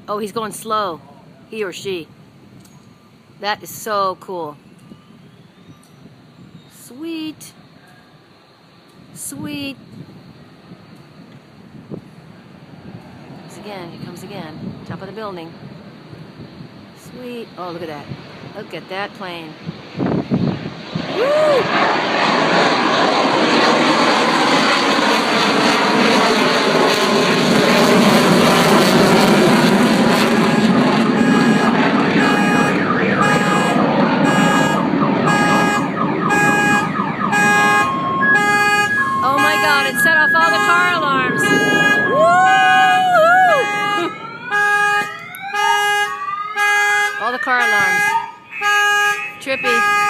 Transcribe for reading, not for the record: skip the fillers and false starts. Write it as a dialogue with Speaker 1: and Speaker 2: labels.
Speaker 1: Oh, he's going slow. He or she. That is so cool. Sweet. Sweet. Again, he comes again. Top of the building. Sweet. Oh, look at that. Look at that plane. Woo! Oh my God, it set off all the car alarms. Woo! All the car alarms. Trippy.